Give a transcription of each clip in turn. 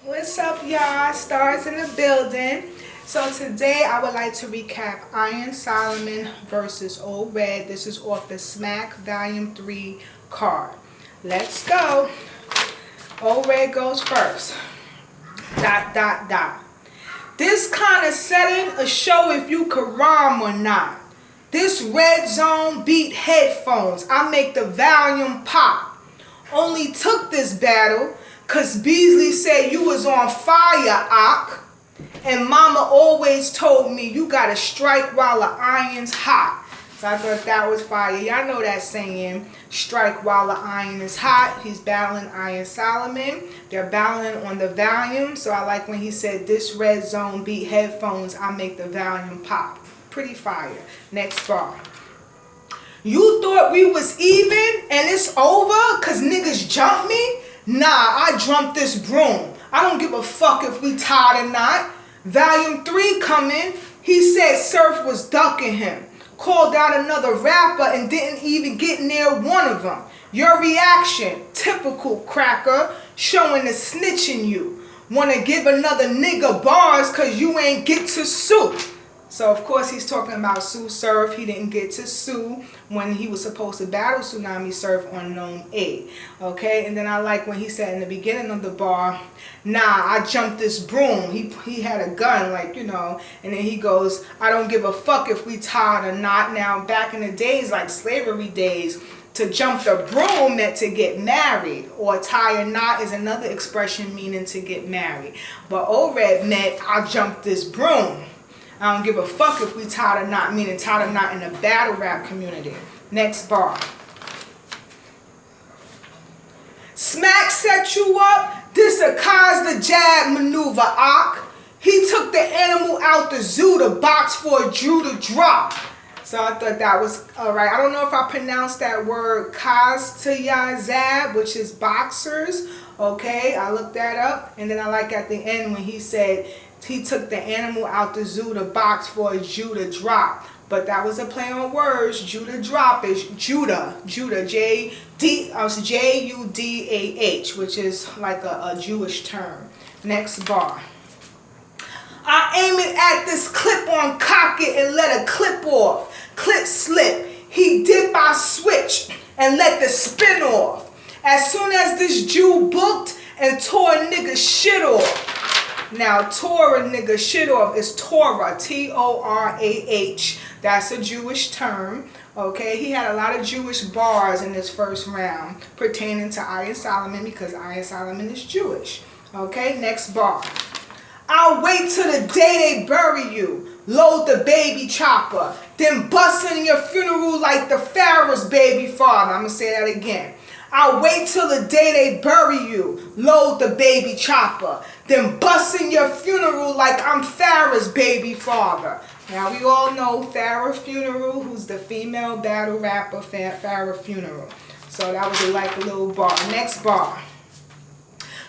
What's up, y'all? Stars in the building. So today I would like to recap Iron Solomon versus Old Red. This is off the Smack Volume 3 card. Let's go. Old Red goes first. ... This kind of setting a show if you could rhyme or not. This red zone beat headphones. I make the volume pop. Only took this battle cause Beasley said you was on fire, Ock. And mama always told me you gotta strike while the iron's hot. So I thought that was fire. Y'all know that saying, strike while the iron is hot. He's battling Iron Solomon. They're battling on the volume. So I like when he said this red zone beat headphones, I make the volume pop. Pretty fire. Next bar. You thought we was even and it's over cause niggas jumped me? Nah, I jumped this broom. I don't give a fuck if we tied or not. Volume 3 coming. He said Surf was ducking him. Called out another rapper and didn't even get near one of them. Your reaction, typical cracker, showing the snitch in you. Wanna give another nigga bars cause you ain't get to sue. So of course he's talking about Sue Surf. He didn't get to sue when he was supposed to battle Tsunami Surf on Gnome 8. Okay, and then I like when he said in the beginning of the bar, nah, I jumped this broom. He had a gun, like, you know, and then he goes, I don't give a fuck if we tied or not. Now back in the days, like slavery days, to jump the broom meant to get married, or tie a knot is another expression meaning to get married. But Old Red meant I jumped this broom. I don't give a fuck if we tied a knot, meaning tied a knot in the battle rap community. Next bar. Smack set you up. This a cause the jab maneuver, Ock. He took the animal out the zoo to box for a Jew to drop. So I thought that was alright. I don't know if I pronounced that word Kaz-to-ya-zab, which is boxers. Okay, I looked that up. And then I like at the end when he said he took the animal out the zoo to box for a Jew to drop. But that was a play on words. Jew to drop is Judah. Judah, J-U-D-A-H, which is like a Jewish term. Next bar. I aim it at this clip on cock it and let a clip off. Clip slip. He dip, I switch and let the spin off. As soon as this Jew booked and tore a nigga shit off. Now, tore a nigga shit off is Torah, T-O-R-A-H. That's a Jewish term. Okay, he had a lot of Jewish bars in this first round pertaining to Iron Solomon because Iron Solomon is Jewish. Okay, next bar. I'll wait till the day they bury you. Load the baby chopper. Then bust in your funeral like the Pharaoh's baby father. I'm going to say that again. I'll wait till the day they bury you. Load the baby chopper. Then bust in your funeral like I'm Pharaoh's baby father. Now we all know Farrah Funeral, who's the female battle rapper, Farrah Funeral. So that was like a little bar. Next bar.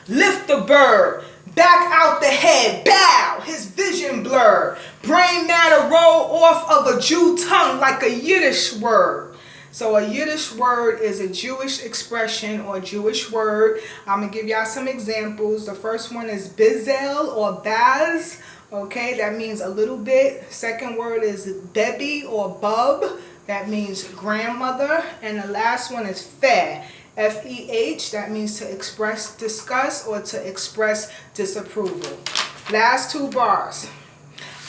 Lift the bird. Back out the head. Bow. His vision blurred. Brain matter roll off of a Jew tongue like a Yiddish word. So a Yiddish word is a Jewish expression or Jewish word. I'm going to give y'all some examples. The first one is bizel or baz. Okay, that means a little bit. Second word is bebi or bub. That means grandmother. And the last one is feh. F-E-H. That means to express disgust or to express disapproval. Last two bars.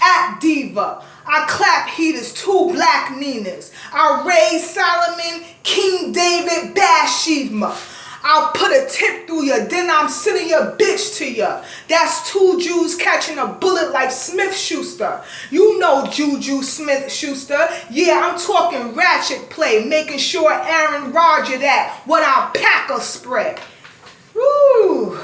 At diva. I clap heaters, 2 black Ninas. I raise Solomon, King David, Bathsheba. I'll put a tip through you, then I'm sending your bitch to you. That's 2 Jews catching a bullet like Smith Schuster. You know Juju Smith Schuster. Yeah, I'm talking ratchet play, making sure Aaron Rodgers that what our Packer spread. Woo!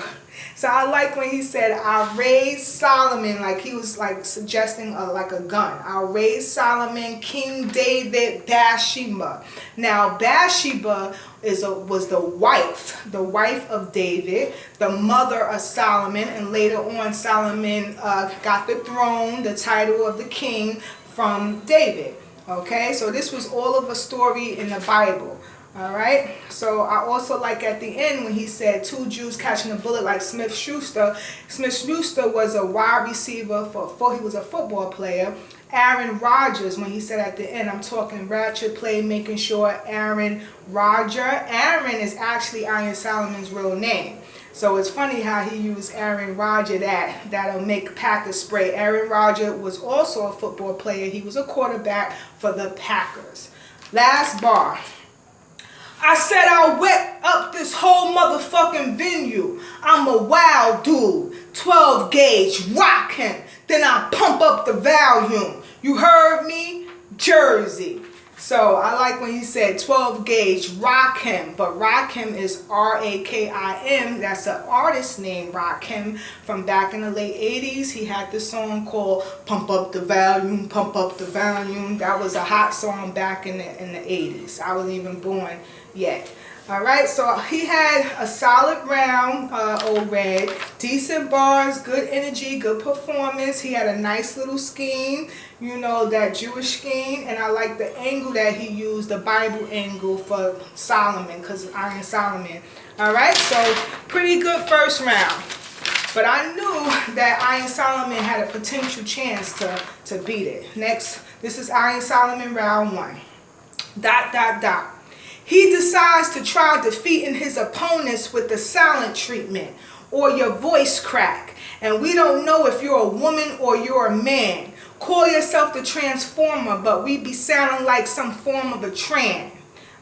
So I like when he said, I'll raise Solomon, like he was like suggesting like a gun. I'll raise Solomon, King David, Bathsheba. Now Bathsheba was the wife of David, the mother of Solomon, and later on Solomon got the throne, the title of the king from David. Okay, so this was all of a story in the Bible. All right. So I also like at the end when he said 2 Jews catching a bullet like Smith Schuster. Smith Schuster was a wide receiver he was a football player. Aaron Rodgers, when he said at the end, I'm talking ratchet play, making sure Aaron Rodger. Aaron is actually Iron Solomon's real name. So it's funny how he used Aaron Rodger, that'll make Packers spray. Aaron Rodger was also a football player. He was a quarterback for the Packers. Last bar. I said I'll wet up this whole motherfucking venue. I'm a wild dude. 12 gauge, rock him. Then I pump up the volume. You heard me? Jersey. So I like when he said 12 gauge, rock him. But Rakim is R-A-K-I-M. That's an artist named Rakim from back in the late 80s. He had this song called Pump Up the Volume, Pump Up the Volume. That was a hot song back in the 80s. I wasn't even born yet. All right, so he had a solid round, Old Red. Decent bars, good energy, good performance. He had a nice little scheme, you know, that Jewish scheme. And I like the angle that he used, the Bible angle for Solomon, because Iron Solomon. All right, so pretty good first round. But I knew that Iron Solomon had a potential chance to beat it. Next, this is Iron Solomon round 1. ... He decides to try defeating his opponents with the silent treatment or your voice crack. And we don't know if you're a woman or you're a man. Call yourself the Transformer, but we be sounding like some form of a tran.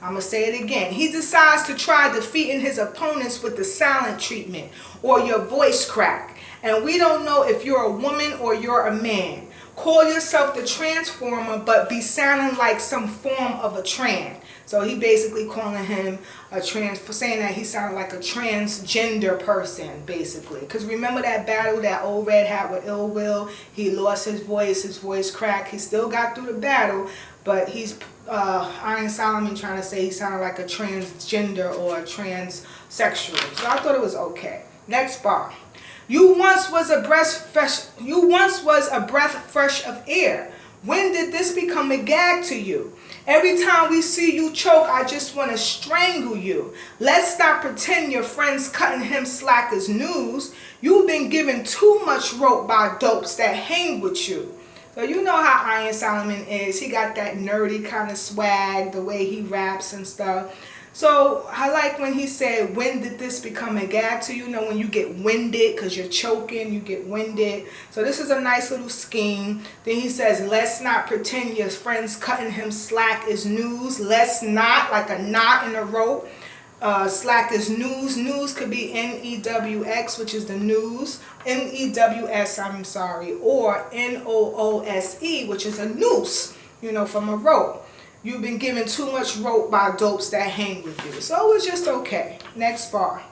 I'm going to say it again. He decides to try defeating his opponents with the silent treatment or your voice crack. And we don't know if you're a woman or you're a man. Call yourself the Transformer, but be sounding like some form of a tran. So he basically calling him a saying that he sounded like a transgender person, basically. Because remember that battle that Old Red had with Ill Will? He lost his voice cracked. He still got through the battle, but he's Iron Solomon trying to say he sounded like a transgender or a transsexual. So I thought it was okay. Next bar. You once was a breath fresh of air. When did this become a gag to you? Every time we see you choke, I just want to strangle you. Let's stop pretending your friend's cutting him slack as news. You've been given too much rope by dopes that hang with you. So you know how Iron Solomon is. He got that nerdy kind of swag, the way he raps and stuff. So I like when he said, when did this become a gag to you? You know, when you get winded because you're choking, you get winded. So this is a nice little scheme. Then he says, let's not pretend your friend's cutting him slack is news. Let's not, like a knot in a rope. Slack is news. News could be N-E-W-X, which is the news. N-E-W-S, I'm sorry. Or N-O-O-S-E, which is a noose, you know, from a rope. You've been given too much rope by dopes that hang with you. So it was just okay. Next bar.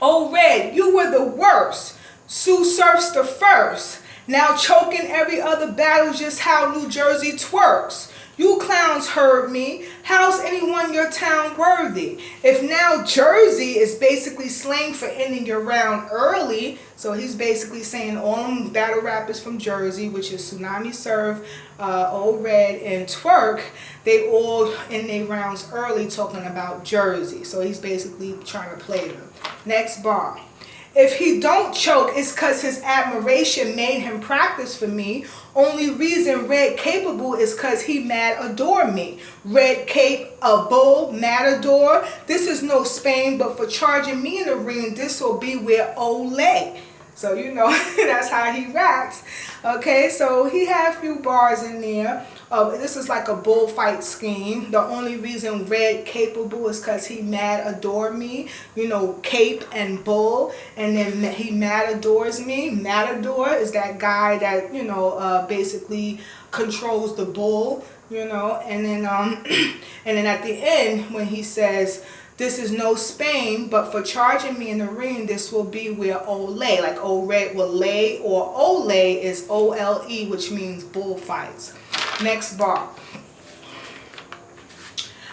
Oh, Red, you were the worst. Sue Surf's the first. Now choking every other battle, just how New Jersey twerks. You clowns heard me. How's anyone your town worthy? If now Jersey is basically slang for ending your round early, so he's basically saying all them battle rappers from Jersey, which is Tsunami Surf, Old Red, and Twerk, they all end their rounds early talking about Jersey. So he's basically trying to play them. Next bar. If he don't choke, it's because his admiration made him practice for me. Only reason Red capable is because he mad adore me. Red cape, a bull, matador. This is no Spain, but for charging me in the ring, this will be where Olay. So, you know, that's how he raps. Okay, so he had a few bars in there. This is like a bullfight scheme. The only reason Red capable is because he mad adore me. You know, cape and bull. And then he mad adores me. Matador is that guy that, you know, basically controls the bull, you know. And then, and then at the end, when he says, this is no Spain, but for charging me in the ring, this will be where Olay, like Old Red will lay, or Olay is O-L-E, which means bullfights. Next bar.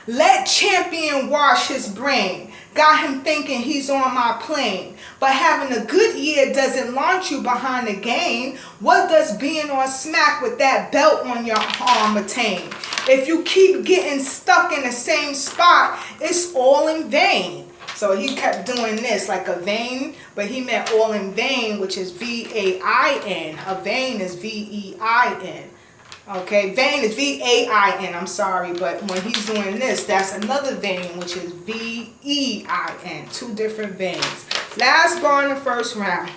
Let champion wash his brain. got him thinking he's on my plane. But having a good year doesn't launch you behind the game. What does being on smack with that belt on your arm attain? If you keep getting stuck in the same spot, it's all in vain. So he kept doing this like a vein, but he meant all in vain, which is V-A-I-N. A vein is V-E-I-N. Okay, vein is V-A-I-N, I'm sorry, but when he's doing this, that's another vein, which is V-E-I-N, 2 different veins. Last bar in the first round.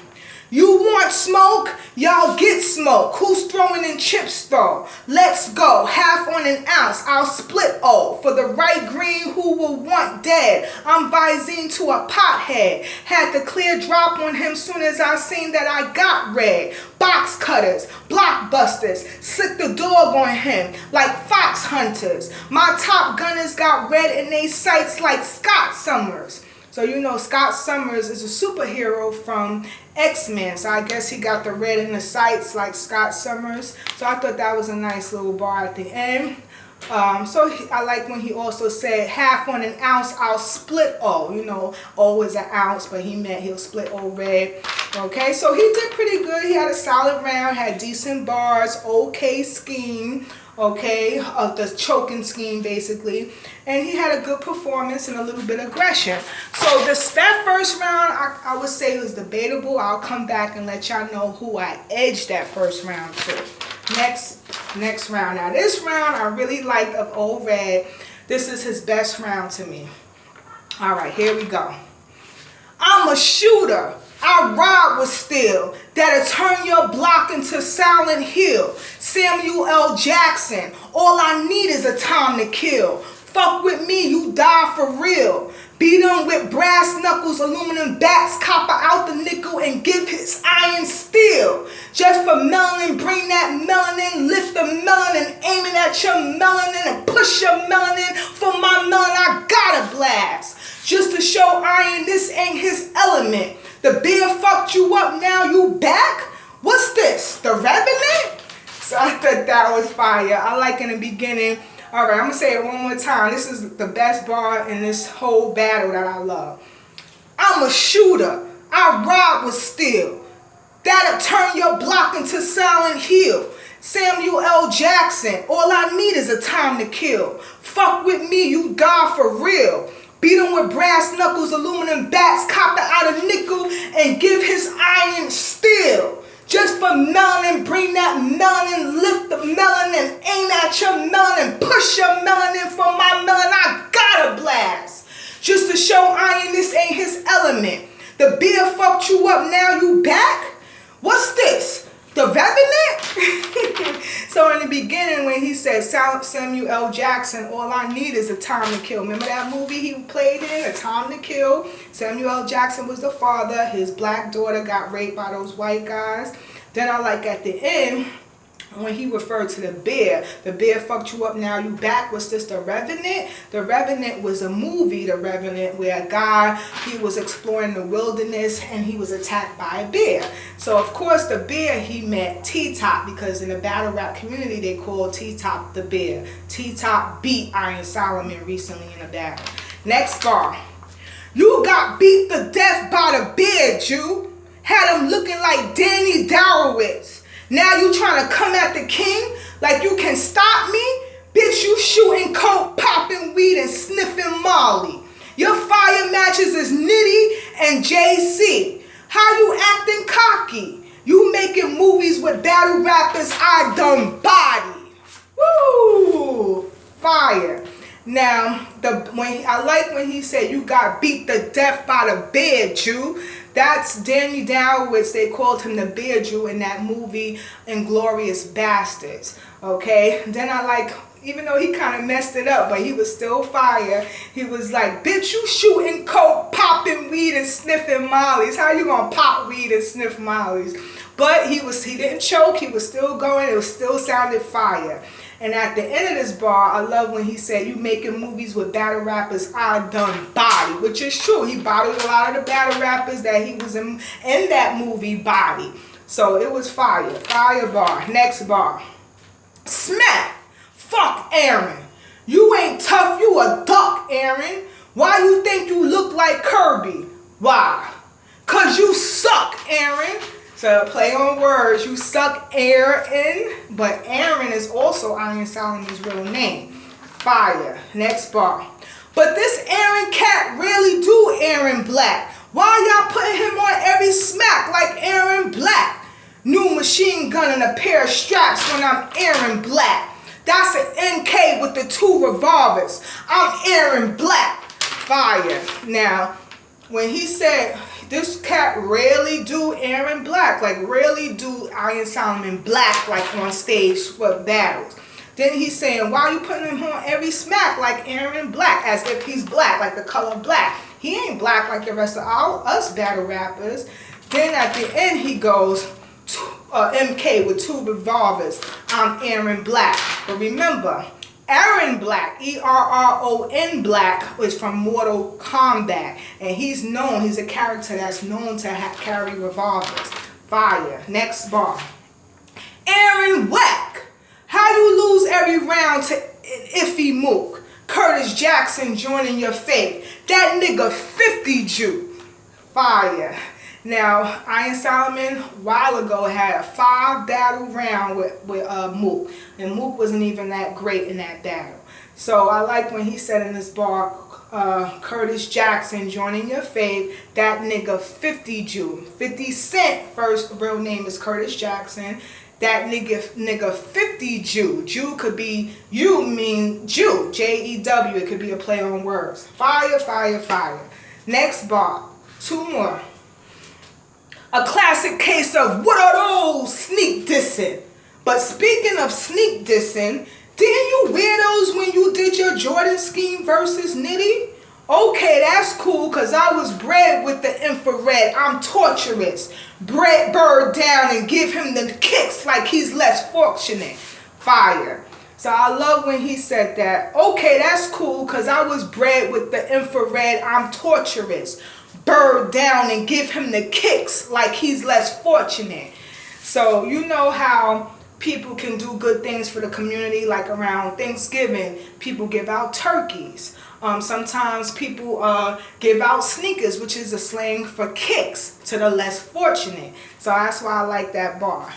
You want smoke? Y'all get smoke. Who's throwing in chips though? Let's go. Half on an ounce. I'll split O. For the right green, who will want dead? I'm Visine to a pothead. Had the clear drop on him soon as I seen that I got red. Box cutters, blockbusters, slick the dog on him like fox hunters. My top gunners got red in they sights like Scott Summers. So you know Scott Summers is a superhero from X-Men. So I guess he got the red in the sights like Scott Summers. So I thought that was a nice little bar at the end. I like when he also said half on an ounce, I'll split O. You know, O is an ounce, but he meant he'll split O red. Okay, so he did pretty good. He had a solid round, had decent bars, okay scheme. Okay, of the choking scheme basically, and he had a good performance and a little bit of aggression. So that first round I would say was debatable. I'll come back and let y'all know who I edged that first round to. Next round. Now this round I really liked of Old Red. This is his best round to me. All right, here we go. I'm a shooter. I rob with steel that'll turn your block into Silent Hill. Samuel L. Jackson, all I need is a time to kill. Fuck with me, you die for real. Beat him with brass knuckles, aluminum bats, copper out the nickel and give his iron steel. Just for melanin, bring that melanin, lift the melanin, aim it at your melanin and push your melanin. For my melanin, I gotta blast. Just to show iron, this ain't his element. The beer fucked you up, now you back? What's this, the Revenant? So I thought that was fire. I like in the beginning. All right, I'm going to say it one more time. This is the best bar in this whole battle that I love. I'm a shooter. I rob with steel. That'll turn your block into Silent Hill. Samuel L. Jackson, all I need is a time to kill. Fuck with me, you die for real. Beat him with brass knuckles, aluminum bats, copper out of nickel, and give his iron steel. Just for melanin, bring that melanin, lift the melanin, aim at your melanin, push your melanin. For my melanin, I gotta blast. Just to show iron, this ain't his element. The beer fucked you up, now you back? What's this, the Revenant? So in the beginning when he said Samuel L. Jackson, all I need is a time to kill. Remember that movie he played in, A Time to Kill? Samuel L. Jackson was the father. His black daughter got raped by those white guys. Then I like at the end, when he referred to the bear fucked you up, now you back. What's this, the Revenant? The Revenant was a movie, The Revenant, where a guy, he was exploring the wilderness and he was attacked by a bear. So of course the bear, he meant T-Top, because in the battle rap community they called T-Top the bear. T-Top beat Iron Solomon recently in a battle. Next bar. You got beat to death by the bear, Jew. Had him looking like Danny Dowowitz. Now you trying to come at the king like you can stop me? Bitch, you shooting coke, popping weed, and sniffing Molly. Your fire matches is Nitty and JC. How you acting cocky? You making movies with battle rappers I done body. Woo! Fire. Now, I like when he said you got beat to death by the bear, Jew. That's Danny Dowowitz. They called him the Bear Jew in that movie Inglourious Bastards. Okay? Then I like, even though he kind of messed it up, but he was still fire. He was like, bitch, you shooting coke, popping weed, and sniffing mollies. How you gonna pop weed and sniff mollies? But he didn't choke. He was still going. It was still sounded fire. And at the end of this bar, I love when he said, you making movies with battle rappers I done body, which is true. He bodied a lot of the battle rappers that he was in that movie body. So it was fire. Fire bar. Next bar. Smack. Fuck Aaron. You ain't tough, you a duck, Aaron. Why you think you look like Kirby? Why? Cause you suck, Aaron. So play on words. You suck, Aaron. But Aaron is also Iron Solomon's real name. Fire. Next bar. But this Aaron cat really do Aaron Black. Why y'all putting him on every smack like Aaron Black? New machine gun and a pair of straps when I'm Aaron Black. That's an NK with the 2 revolvers. I'm Aaron Black. Fire. Now, when he said this cat really do Aaron Black, like really do Iron Solomon Black, like on stage for battles. Then he's saying, why are you putting him on every smack like Aaron Black, as if he's black, like the color black. He ain't black like the rest of us battle rappers. Then at the end he goes, MK with 2 revolvers. I'm Aaron Black. But remember, Aaron Black, E-R-R-O-N Black, is from Mortal Kombat. And he's a character that's known to carry revolvers. Fire. Next bar. Aaron Whack. How you lose every round to Iffy Mook? Curtis Jackson joining your fate. That nigga 50 Jew. Fire. Now, Iron Solomon a while ago had a 5 battle round with Mook. And Mook wasn't even that great in that battle. So I like when he said in this bar, Curtis Jackson joining your fave, that nigga 50 Jew. 50 Cent, first real name is Curtis Jackson. That nigga 50 Jew. Jew could be, you mean Jew. J-E-W. It could be a play on words. Fire, fire, fire. Next bar. 2 more. A classic case of what are those sneak dissing. But speaking of sneak dissing, didn't you wear those when you did your Jordan scheme versus Nitty? Okay, that's cool, because I was bred with the infrared. I'm torturous. Bred bird down and give him the kicks like he's less fortunate. Fire. So I love when he said that. Okay, that's cool, because I was bred with the infrared. I'm torturous. Bird down and give him the kicks like he's less fortunate. So you know how people can do good things for the community, like around Thanksgiving, people give out turkeys. Sometimes people give out sneakers, which is a slang for kicks to the less fortunate. So that's why I like that bar.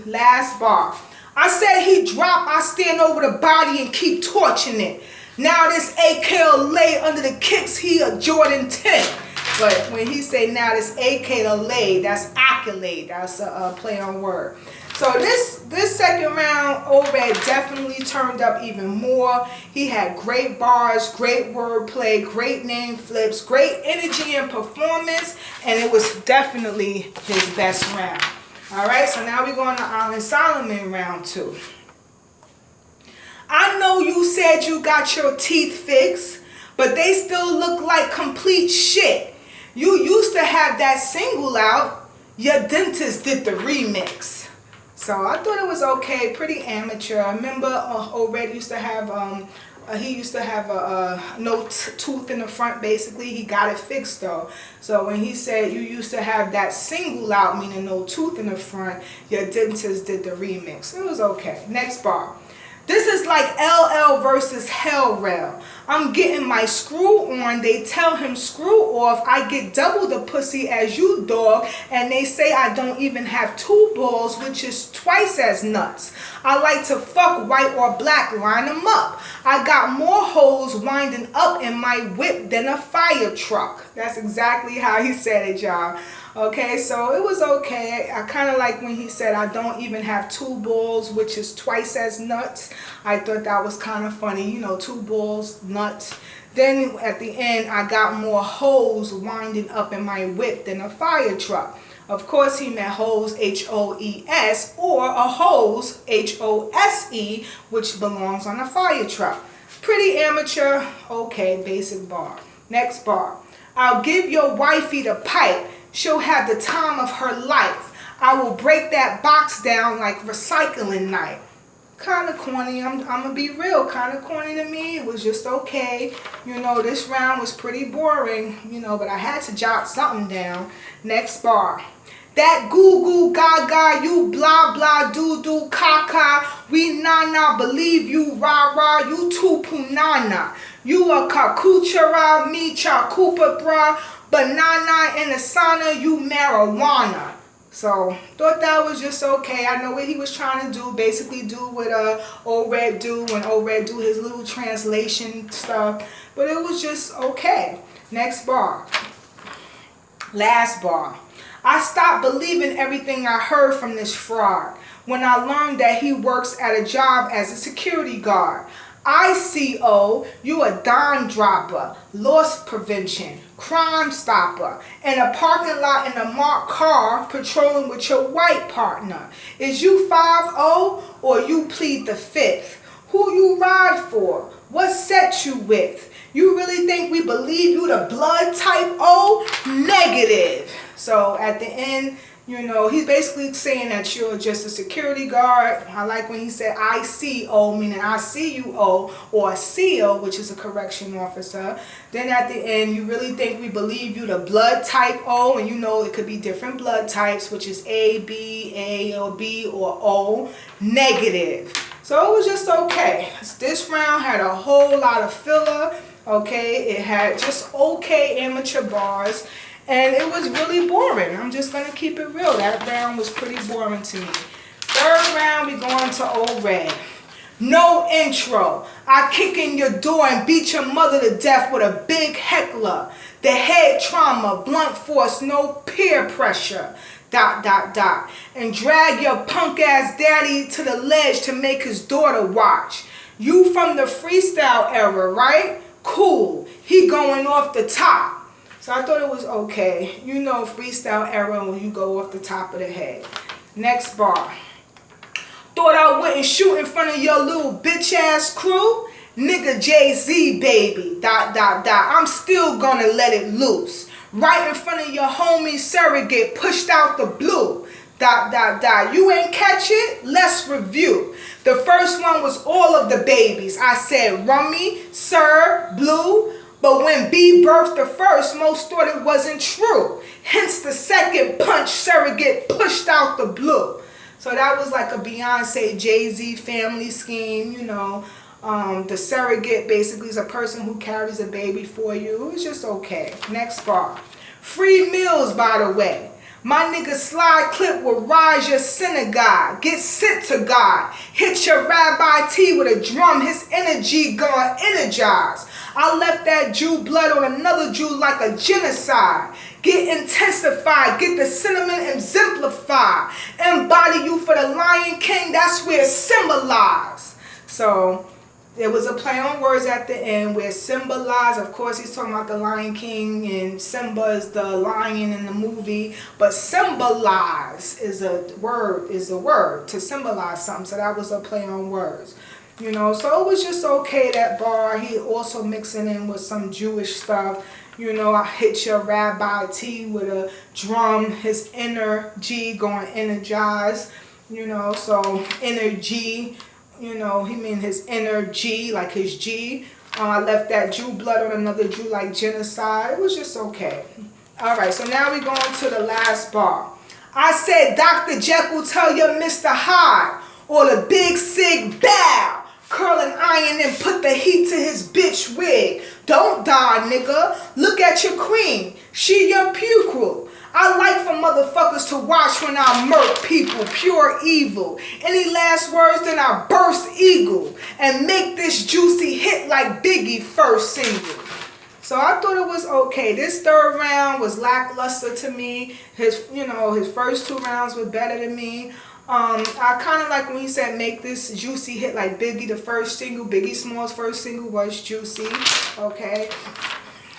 Last bar. I said he dropped, I stand over the body and keep torching it. Now this AK lay under the kicks, he a Jordan 10. But when he say now this AK lay, that's accolade. That's a play on word. So this second round, Obed definitely turned up even more. He had great bars, great wordplay, great name flips, great energy and performance, and it was definitely his best round. All right, so now we're going to Iron Solomon round 2. I know you said you got your teeth fixed, but they still look like complete shit. You used to have that single out. Your dentist did the remix. So I thought it was okay, pretty amateur. I remember Obed used to have, no tooth in the front, basically. He got it fixed though. So when he said you used to have that single out, meaning no tooth in the front, your dentist did the remix. It was okay. Next bar. This is like LL versus Hell Rail. I'm getting my screw on. They tell him screw off. I get double the pussy as you, dog. And they say I don't even have 2 balls, which is twice as nuts. I like to fuck white or black, line them up. I got more hoes winding up in my whip than a fire truck. That's exactly how he said it, y'all. Okay, so it was okay. I kind of like when he said, I don't even have 2 balls, which is twice as nuts. I thought that was kind of funny. You know, 2 balls, nuts. Then at the end, I got more hoes winding up in my whip than a fire truck. Of course, he meant hoes, H-O-E-S, or a hose, H-O-S-E, which belongs on a fire truck. Pretty amateur. Okay, basic bar. Next bar. I'll give your wifey the pipe. She'll have the time of her life. I will break that box down like recycling night. Kind of corny. I'm going to be real. Kind of corny to me. It was just okay. You know, this round was pretty boring, you know, but I had to jot something down. Next bar. That goo goo gaga, you blah blah doo doo caca. We nah nah believe you rah rah, you too punana. You a kakuchara, me chakupa bra, banana in the sauna, you marijuana. So, thought that was just okay. I know what he was trying to do, basically do what Old Red do when Old Red do his little translation stuff. But it was just okay. Next bar. Last bar. I stopped believing everything I heard from this fraud when I learned that he works at a job as a security guard. ICO, you a dime dropper, loss prevention, crime stopper, in a parking lot in a marked car patrolling with your white partner. Is you 5-0 or you plead the 5th? Who you ride for? What set you with? You really think we believe you the blood type O? Negative. So at the end, you know, he's basically saying that you're just a security guard. I like when he said ICO, meaning I see you O, or a CO, which is a correction officer. Then at the end, you really think we believe you the blood type O, and you know it could be different blood types, which is A, B, A, or B, or O. Negative. So it was just okay. This round had a whole lot of filler. Okay, it had just okay amateur bars. And it was really boring. I'm just going to keep it real. That round was pretty boring to me. Third round, we going to Old Red. No intro. I kick in your door and beat your mother to death with a big heckler. The head trauma, blunt force, no peer pressure. ... And drag your punk ass daddy to the ledge to make his daughter watch. You from the freestyle era, right? Cool. He going off the top. So I thought it was okay. You know, freestyle era when you go off the top of the head. Next bar. Thought I wouldn't shoot in front of your little bitch ass crew? Nigga Jay-Z, baby. ... I'm still gonna let it loose. Right in front of your homie surrogate, pushed out the blue. ... You ain't catch it? Let's review. The first one was all of the babies. I said Rummy, Sir, Blue. But when B birthed the first, most thought it wasn't true. Hence the second punch, surrogate pushed out the blue. So that was like a Beyonce, Jay-Z family scheme, you know. The surrogate basically is a person who carries a baby for you. It was just okay. Next bar. Free meals, by the way. My nigga Slide Clip will rise your synagogue. Get sent to God. Hit your Rabbi T with a drum. His energy gonna energize. I left that Jew blood on another Jew like a genocide. Get intensified. Get the cinnamon exemplified. Embody you for the Lion King. That's where it's symbolized. So there was a play on words at the end where symbolize, of course he's talking about the Lion King, and Simba is the lion in the movie, but symbolize is a word to symbolize something. So that was a play on words. You know, so it was just okay, that bar. He also mixing in with some Jewish stuff. You know, I hit your Rabbi T with a drum. His inner G going energize. You know, so inner G. You know, he mean his inner G, like his G. I left that Jew blood on another Jew like genocide. It was just okay. All right, so now we going to the last bar. I said, Dr. Jekyll, tell your Mr. Hyde, or the big sig bow. Curl and iron and put the heat to his bitch wig. Don't die, nigga. Look at your queen. She your pupil. I like for motherfuckers to watch when I murk people, pure evil. Any last words, then I burst eagle and make this juicy hit like Biggie first single. So I thought it was okay. This third round was lackluster to me. His first two rounds were better than me. I kind of like when he said make this juicy hit like Biggie, the first single. Biggie Small's first single was juicy. Okay.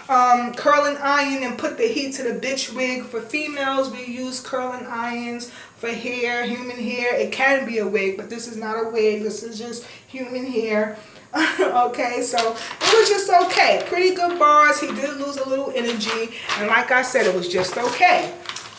Curling iron and put the heat to the bitch wig. For females, we use curling irons for hair, human hair. It can be a wig, but this is not a wig. This is just human hair. Okay, so it was just okay. Pretty good bars. He did lose a little energy. And like I said, it was just okay.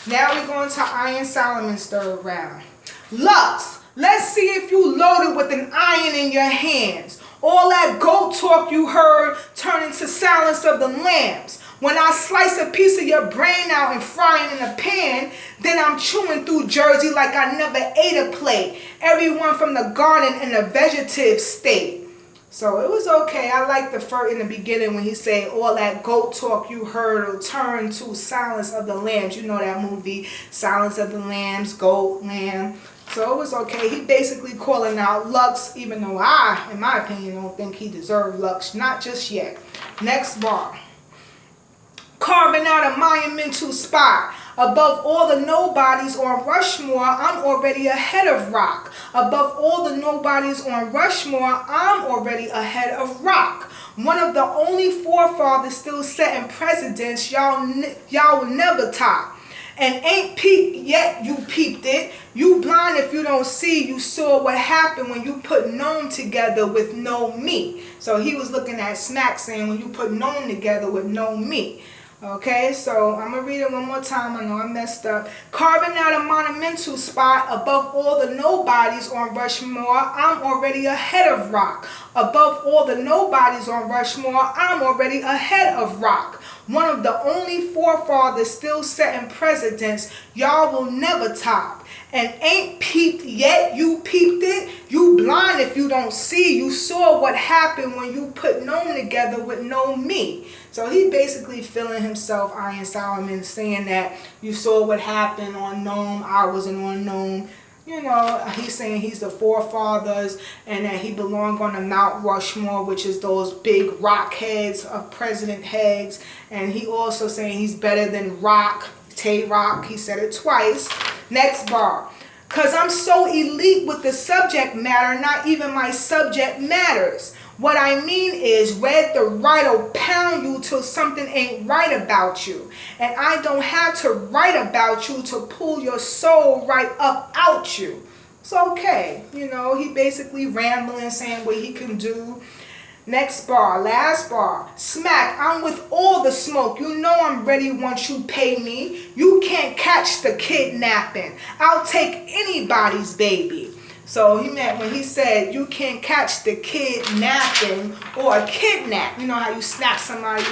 Now we're going to Iron Solomon's third round. Lux, let's see if you loaded with an iron in your hands. All that goat talk you heard turn into silence of the lambs. When I slice a piece of your brain out and fry it in a pan, then I'm chewing through Jersey like I never ate a plate. Everyone from the garden in a vegetative state. So it was okay. I like the first in the beginning when he said all that goat talk you heard will turn to Silence of the Lambs. You know that movie, Silence of the Lambs, goat, lamb. So it was okay. He basically calling out Lux, even though I, in my opinion, don't think he deserved Lux. Not just yet. Next bar. Carving out a monumental spot. Above all the nobodies on Rushmore, I'm already ahead of Rock. Above all the nobodies on Rushmore, I'm already ahead of Rock. One of the only forefathers still setting precedents y'all will never top. And ain't peeped yet, you peeped it. You blind if you don't see. You saw what happened when you put Gnome together with no me. So he was looking at Smack saying when you put Gnome together with no me. Okay, so I'm going to read it one more time. I know I messed up. Carving out a monumental spot above all the nobodies on Rushmore, I'm already ahead of Rock. Above all the nobodies on Rushmore, I'm already ahead of Rock. One of the only forefathers still setting precedents y'all will never top. And ain't peeped yet, you peeped it. You blind if you don't see. You saw what happened when you put Gnome together with no me. So he basically feeling himself, Iron Solomon, saying that you saw what happened on Gnome, I wasn't on Gnome. You know, he's saying he's the forefathers and that he belonged on the Mount Rushmore, which is those big rock heads of president heads. And he also saying he's better than Rock, Tay Rock. He said it twice. Next bar. Cause I'm so elite with the subject matter, not even my subject matters. What I mean is, Red the Right'll pound you till something ain't right about you. And I don't have to write about you to pull your soul right up out you. It's okay. You know, he basically rambling, saying what he can do. Next bar, last bar. Smack, I'm with all the smoke. You know I'm ready once you pay me. You can't catch the kidnapping. I'll take anybody's baby. So he meant when he said you can't catch the kidnapping or kidnap. You know how you snap somebody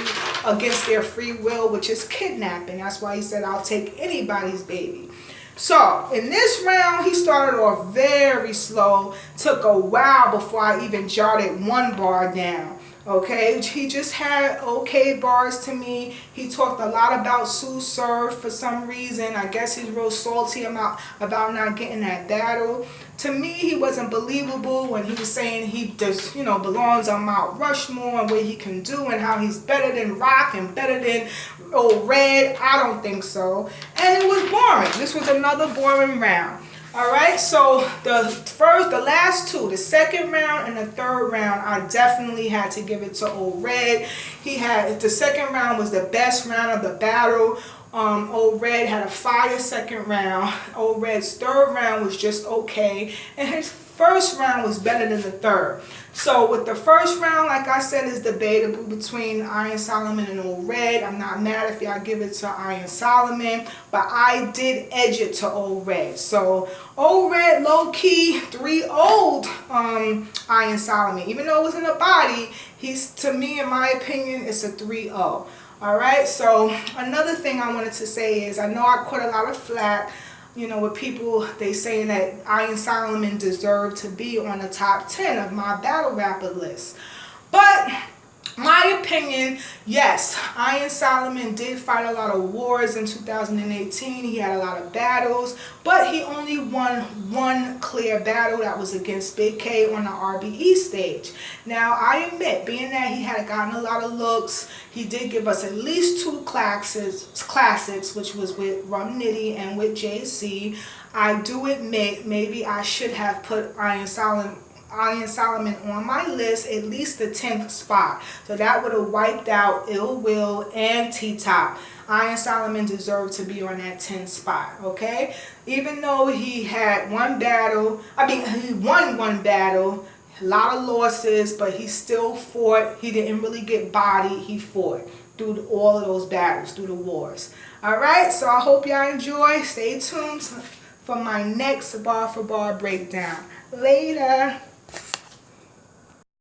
against their free will, which is kidnapping. That's why he said I'll take anybody's baby. So in this round, he started off very slow. Took a while before I even jotted one bar down. Okay, he just had okay bars to me. He talked a lot about Sue Surf for some reason. I guess he's real salty about not getting that battle. To me, he wasn't believable when he was saying he just, you know, belongs on Mount Rushmore and what he can do and how he's better than Rock and better than old Red. I don't think so. And it was boring. This was another boring round. All right, so the last two, the second round and the third round, I definitely had to give it to old Red. The second round was the best round of the battle. Old Red had a fire second round. Old Red's third round was just okay. And his first round was better than the third. So with the first round, like I said, is debatable between Iron Solomon and Old Red. I'm not mad if y'all give it to Iron Solomon, but I did edge it to Old Red. So Old Red, low-key, 3-0'd Iron Solomon. Even though it was in the body, he's, to me, in my opinion, it's a 3-0. All right, so another thing I wanted to say is I know I caught a lot of flack, you know, with people, they saying that Iron Solomon deserved to be on the top 10 of my battle rapper list. But my opinion, yes, Iron Solomon did fight a lot of wars in 2018. He had a lot of battles, but he only won one clear battle. That was against Big K on the RBE stage. Now, I admit, being that he had gotten a lot of looks, he did give us at least 2 classics, which was with Rum Nitty and with JC. I do admit, maybe I should have put Iron Solomon on my list, at least the 10th spot. So that would have wiped out Ill Will and T-Top. Iron Solomon deserved to be on that 10th spot, okay? Even though he had one battle, he won one battle, a lot of losses, but he still fought. He didn't really get bodied. He fought through all of those battles, through the wars. All right, so I hope y'all enjoy. Stay tuned for my next bar for bar breakdown. Later.